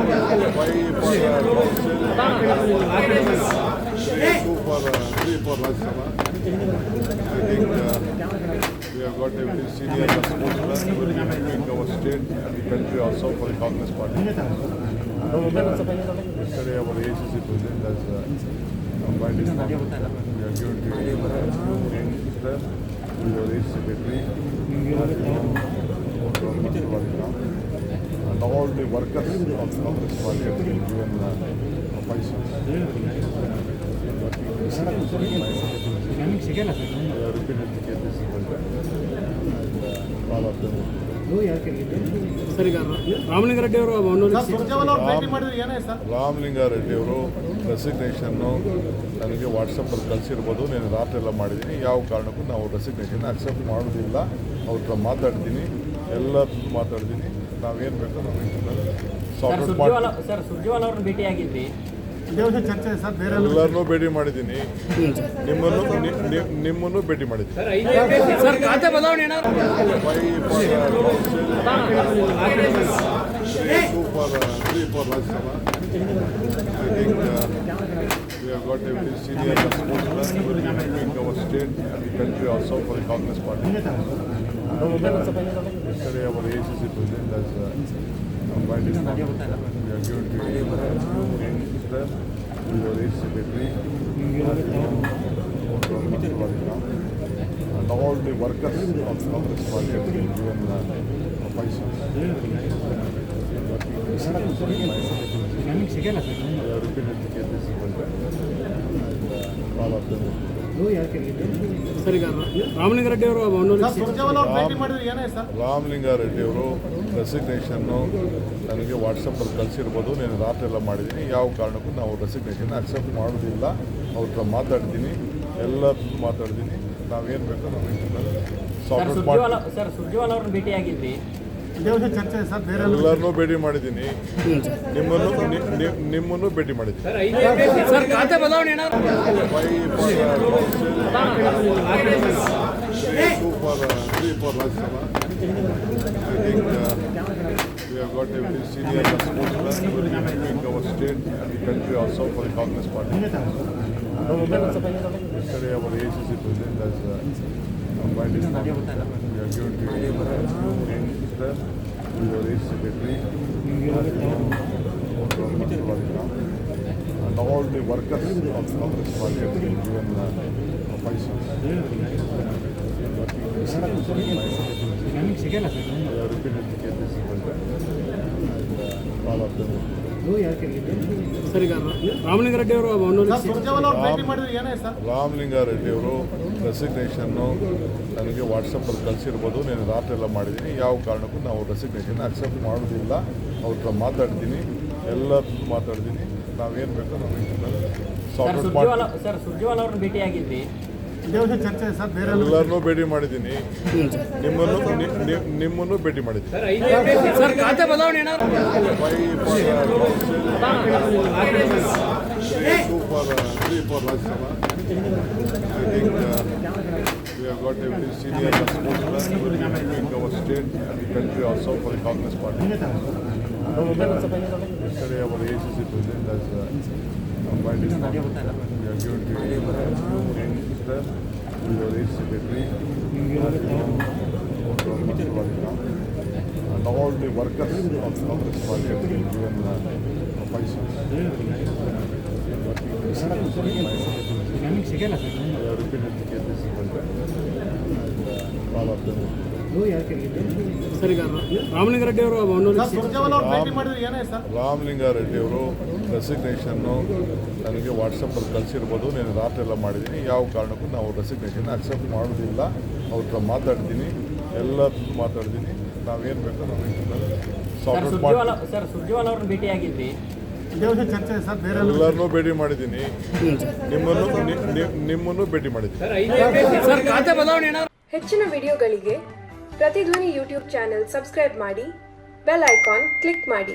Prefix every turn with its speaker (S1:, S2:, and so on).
S1: We have got a very senior sportsman who will be helping our state and the country also for the Congress Party. Yesterday our ACC president has combined his we are given to Minister, our ACC secretary, and all the workers of the Congress Party have been given 5 seats.
S2: Sir, ಈಗ ರಾಮಲಿಂಗಾರೆಡ್ಡಿ ಅವರು
S1: ರಾಮಲಿಂಗಾರೆಡ್ಡಿ ಅವರು ರೆಸಿಗ್ನೇಷನ್ನು ನನಗೆ ವಾಟ್ಸಪ್ಪಲ್ಲಿ ಕಳಿಸಿರ್ಬೋದು. ನಾನು ರಾತ್ರಿ ಎಲ್ಲ ಮಾಡಿದ್ದೀನಿ. ಯಾವ ಕಾರಣಕ್ಕೂ ನಾವು ರೆಸಿಗ್ನೇಷನ್ ಅಕ್ಸೆಪ್ಟ್ ಮಾಡೋದಿಲ್ಲ. ಅವ್ರ ಹತ್ರ ಮಾತಾಡ್ತೀನಿ, ಎಲ್ಲ ಮಾತಾಡ್ತೀನಿ. ನಾವೇನು ಬೇಕೋ ನಾವು
S3: ಸುರ್ಜೇವಾಲ ಅವ್ರನ್ನ ಭೇಟಿಯಾಗಿದ್ವಿ.
S1: ಎಲ್ಲರನ್ನೂ ಭೇಟಿ ಮಾಡಿದ್ದೀನಿ. ನಿಮ್ಮನ್ನು ಭೇಟಿ ಮಾಡಿದ್ದೀನಿ.
S2: ಸರ್, ಖಾತೆ ಬದಲಾವಣೆ
S1: We have got a very senior sportsman who will be helping our state and the country also for the Congress Party. Yesterday our ACC president has combined his we are given to Minister, our ACC secretary, and all the workers of the Congress Party have been given 5 seats.
S2: Sir, ಈಗ ರಾಮಲಿಂಗಾರೆಡ್ಡಿ ಅವರು
S1: ರಾಮಲಿಂಗಾರೆಡ್ಡಿ ಅವರು ರೆಸಿಗ್ನೇಷನ್ನು ನನಗೆ ವಾಟ್ಸಪ್ಪಲ್ಲಿ ಕಳಿಸಿರ್ಬೋದು. ನಾನು ರಾತ್ರಿ ಎಲ್ಲ ಮಾಡಿದ್ದೀನಿ. ಯಾವ ಕಾರಣಕ್ಕೂ ನಾವು ರೆಸಿಗ್ನೇಷನ್ ಅಕ್ಸೆಪ್ಟ್ ಮಾಡೋದಿಲ್ಲ. ಅವ್ರ ಹತ್ರ ಮಾತಾಡ್ತೀನಿ, ಎಲ್ಲ ಮಾತಾಡ್ತೀನಿ. ನಾವೇನು ಬೇಕೋ ನಾವು
S3: ಸುರ್ಜೇವಾಲ ಅವ್ರನ್ನ ಭೇಟಿಯಾಗಿದ್ವಿ.
S1: ಎಲ್ಲರನ್ನೂ ಭೇಟಿ ಮಾಡಿದ್ದೀನಿ. ನಿಮ್ಮನ್ನು ಭೇಟಿ ಮಾಡಿದ್ದೀನಿ.
S2: ಸರ್, ಖಾತೆ ಬದಲಾವಣೆ
S1: We have got a very senior sportsman who will be helping our state and the country also for the Congress Party. Yesterday our ACC president has combined his we are given to Minister, our ACC secretary, and all the workers of the Congress Party have been given 5 seats.
S2: Sir, ಈಗ ರಾಮಲಿಂಗಾರೆಡ್ಡಿ ಅವರು
S1: ರಾಮಲಿಂಗಾರೆಡ್ಡಿ ಅವರು ರೆಸಿಗ್ನೇಷನ್ನು ನನಗೆ ವಾಟ್ಸಪ್ಪಲ್ಲಿ ಕಳಿಸಿರ್ಬೋದು. ನಾನು ರಾತ್ರಿ ಎಲ್ಲ ಮಾಡಿದ್ದೀನಿ. ಯಾವ ಕಾರಣಕ್ಕೂ ನಾವು ರೆಸಿಗ್ನೇಷನ್ ಅಕ್ಸೆಪ್ಟ್ ಮಾಡೋದಿಲ್ಲ. ಅವ್ರ ಹತ್ರ ಮಾತಾಡ್ತೀನಿ, ಎಲ್ಲ ಮಾತಾಡ್ತೀನಿ. ನಾವೇನು ಬೇಕೋ ನಾವು
S3: ಸುರ್ಜೇವಾಲ ಅವ್ರನ್ನ ಭೇಟಿಯಾಗಿದ್ವಿ.
S1: ಎಲ್ಲರನ್ನೂ ಭೇಟಿ ಮಾಡಿದ್ದೀನಿ. ನಿಮ್ಮನ್ನು ಭೇಟಿ ಮಾಡಿದ್ದೀನಿ.
S2: ಸರ್, ಖಾತೆ ಬದಲಾವಣೆ
S1: We have got a very senior sportsman who will be helping our state and the country also for the Congress Party. Yesterday our ACC president has combined his we are given to Minister, our ACC secretary, and all the workers of the Congress Party have been given 5 seats.
S2: Sir, ಈಗ ರಾಮಲಿಂಗಾರೆಡ್ಡಿ ಅವರು
S1: ರಾಮಲಿಂಗಾರೆಡ್ಡಿ ಅವರು ರೆಸಿಗ್ನೇಷನ್ನು ನನಗೆ ವಾಟ್ಸಪ್ಪಲ್ಲಿ ಕಳಿಸಿರ್ಬೋದು. ನಾನು ರಾತ್ರಿ ಎಲ್ಲ ಮಾಡಿದ್ದೀನಿ. ಯಾವ ಕಾರಣಕ್ಕೂ ನಾವು ರೆಸಿಗ್ನೇಷನ್ ಅಕ್ಸೆಪ್ಟ್ ಮಾಡೋದಿಲ್ಲ. ಅವ್ರ ಹತ್ರ ಮಾತಾಡ್ತೀನಿ, ಎಲ್ಲ ಮಾತಾಡ್ತೀನಿ. ನಾವೇನು ಬೇಕೋ ನಾವು
S3: ಸುರ್ಜೇವಾಲ ಅವ್ರನ್ನ ಭೇಟಿಯಾಗಿದ್ವಿ.
S1: ಎಲ್ಲರನ್ನೂ ಭೇಟಿ ಮಾಡಿದ್ದೀನಿ. ನಿಮ್ಮನ್ನು ಭೇಟಿ ಮಾಡಿದ್ದೀನಿ.
S2: ಸರ್, ಖಾತೆ ಬದಲಾವಣೆ
S4: ಹೆಚ್ಚಿನ ವಿಡಿಯೋಗಳಿಗೆ ಪ್ರತಿಧ್ವನಿ ಯೂಟ್ಯೂಬ್ ಚಾನೆಲ್ ಸಬ್ಸ್ಕ್ರೈಬ್ ಮಾಡಿ, ಬೆಲ್ ಐಕಾನ್ ಕ್ಲಿಕ್ ಮಾಡಿ.